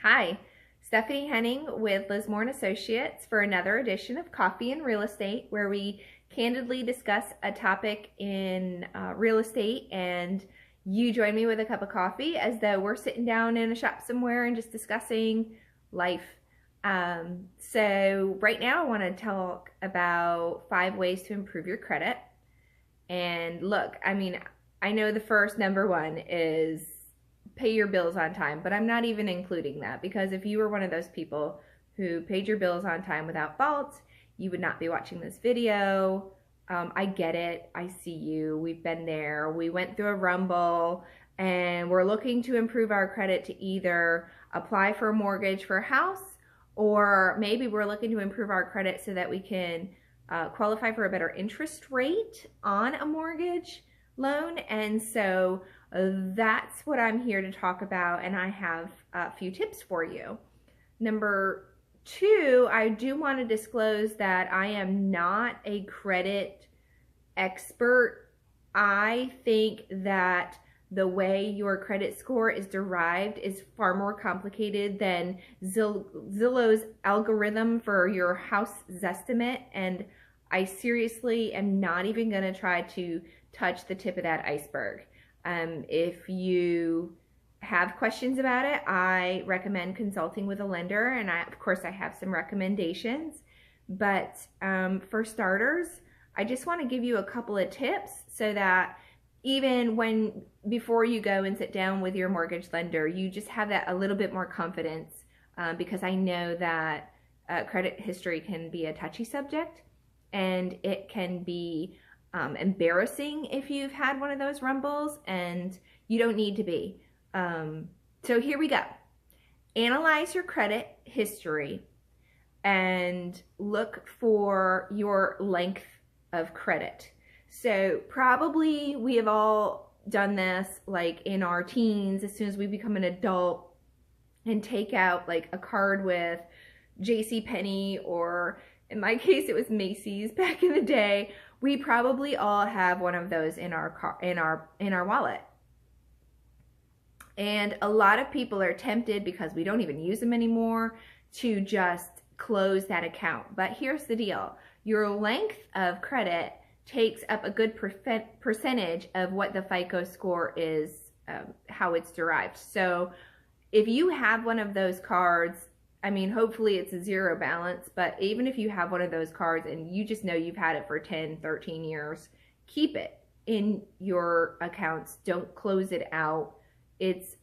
Hi, Stephanie Henning with Lismore and Associates for another edition of Coffee and Real Estate, where we candidly discuss a topic in real estate, and you join me with a cup of coffee as though we're sitting down in a shop somewhere and just discussing life. So right now I want to talk about 5 ways to improve your credit. And look, I know the first number one is pay your bills on time, but I'm not even including that, because if you were one of those people who paid your bills on time without fault, you would not be watching this video. I get it. I see you. We've been there. We went through a rumble, and we're looking to improve our credit to either apply for a mortgage for a house, or maybe we're looking to improve our credit so that we can qualify for a better interest rate on a mortgage loan. And so that's what I'm here to talk about, and I have a few tips for you. Number 2, I do want to disclose that I am not a credit expert. I think that the way your credit score is derived is far more complicated than Zillow's algorithm for your house Zestimate, and I seriously am not even going to try to touch the tip of that iceberg. If you have questions about it, I recommend consulting with a lender, and of course I have some recommendations. But for starters, I just want to give you a couple of tips so that even before you go and sit down with your mortgage lender, you just have that a little bit more confidence, because I know that credit history can be a touchy subject, and it can be embarrassing if you've had one of those rumbles, and you don't need to be. So here we go. Analyze your credit history and look for your length of credit. So probably we have all done this, like in our teens, as soon as we become an adult and take out like a card with JCPenney, or in my case it was Macy's back in the day. We probably all have one of those in our wallet. And a lot of people are tempted, because we don't even use them anymore, to just close that account. But here's the deal. Your length of credit takes up a good percentage of what the FICO score is, how it's derived. So if you have one of those cards, hopefully it's a zero balance, but even if you have one of those cards and you just know you've had it for 10, 13 years, keep it in your accounts. Don't close it out. It's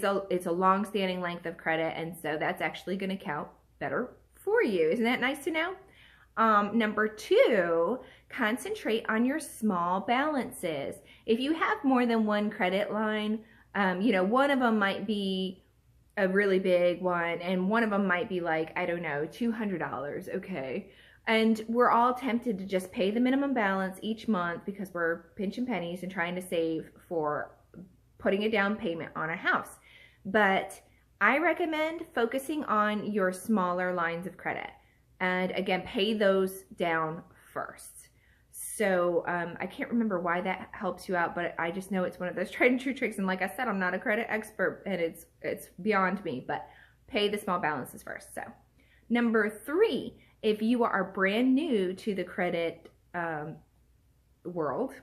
a long-standing length of credit, and so that's actually going to count better for you. Isn't that nice to know? Number 2, concentrate on your small balances. If you have more than one credit line, one of them might be a really big one, and one of them might be like, I don't know, $200, okay? And we're all tempted to just pay the minimum balance each month because we're pinching pennies and trying to save for putting a down payment on a house. But I recommend focusing on your smaller lines of credit. And again, pay those down first. So I can't remember why that helps you out, but I just know it's one of those tried and true tricks. And like I said, I'm not a credit expert, and it's beyond me, but pay the small balances first. So number 3, if you are brand new to the credit world,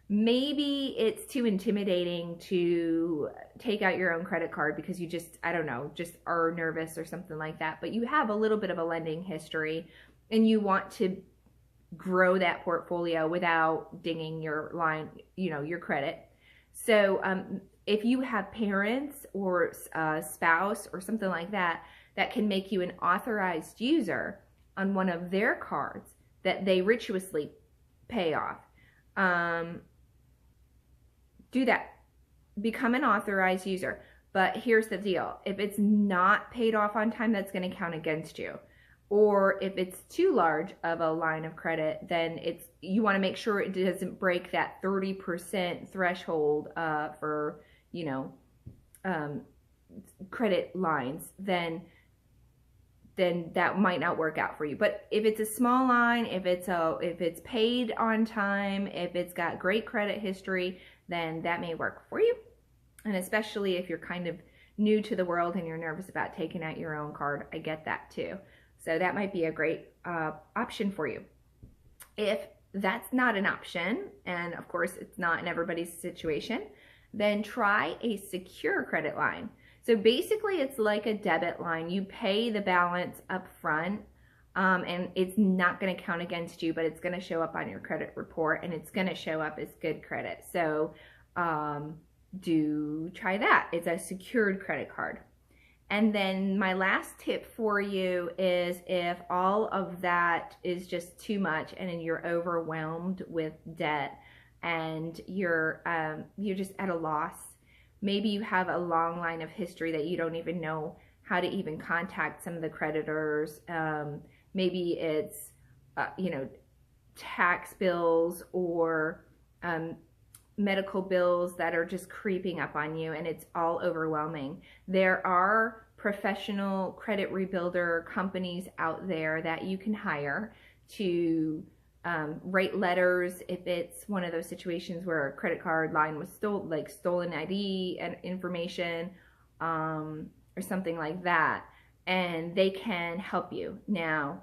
maybe it's too intimidating to take out your own credit card because you just, I don't know, just are nervous or something like that. But you have a little bit of a lending history, and you want to grow that portfolio without dinging your line, your credit. So if you have parents or a spouse or something like that that can make you an authorized user on one of their cards that they rituously pay off, do that. Become an authorized user. But here's the deal. If it's not paid off on time, that's going to count against you. Or if it's too large of a line of credit, then you want to make sure it doesn't break that 30% threshold for credit lines. Then that might not work out for you. But if it's a small line, if it's paid on time, if it's got great credit history, then that may work for you. And especially if you're kind of new to the world and you're nervous about taking out your own card, I get that too. So that might be a great option for you. If that's not an option, and of course it's not in everybody's situation, then try a secure credit line. So basically it's like a debit line. You pay the balance up front, and it's not going to count against you, but it's going to show up on your credit report and it's going to show up as good credit. So do try that. It's a secured credit card. And then my last tip for you is if all of that is just too much and you're overwhelmed with debt and you're just at a loss, maybe you have a long line of history that you don't even know how to even contact some of the creditors. Maybe it's, tax bills or medical bills that are just creeping up on you and it's all overwhelming. There are professional credit rebuilder companies out there that you can hire to write letters if it's one of those situations where a credit card line was stolen ID and information or something like that, and they can help you. Now,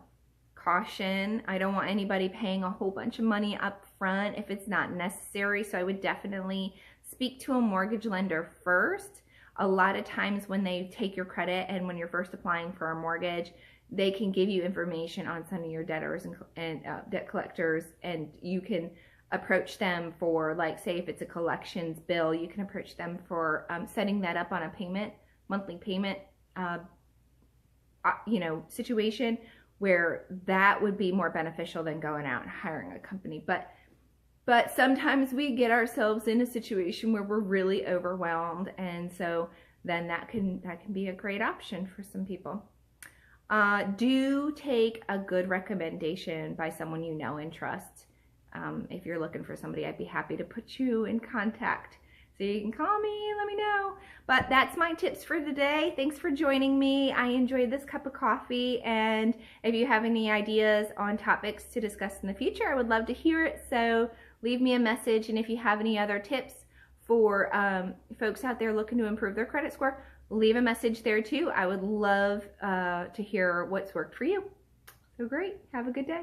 caution, I don't want anybody paying a whole bunch of money up front if it's not necessary, so I would definitely speak to a mortgage lender first. A lot of times when they take your credit and when you're first applying for a mortgage, they can give you information on some of your debtors and debt collectors, and you can approach them for, like, say if it's a collections bill, you can approach them for setting that up on a monthly payment situation, where that would be more beneficial than going out and hiring a company. But sometimes we get ourselves in a situation where we're really overwhelmed, and so then that can be a great option for some people. Do take a good recommendation by someone you know and trust. If you're looking for somebody, I'd be happy to put you in contact. So you can call me and let me know. But that's my tips for today. Thanks for joining me. I enjoyed this cup of coffee, and if you have any ideas on topics to discuss in the future, I would love to hear it. So leave me a message, and if you have any other tips for folks out there looking to improve their credit score, leave a message there too. I would love to hear what's worked for you. So great. Have a good day.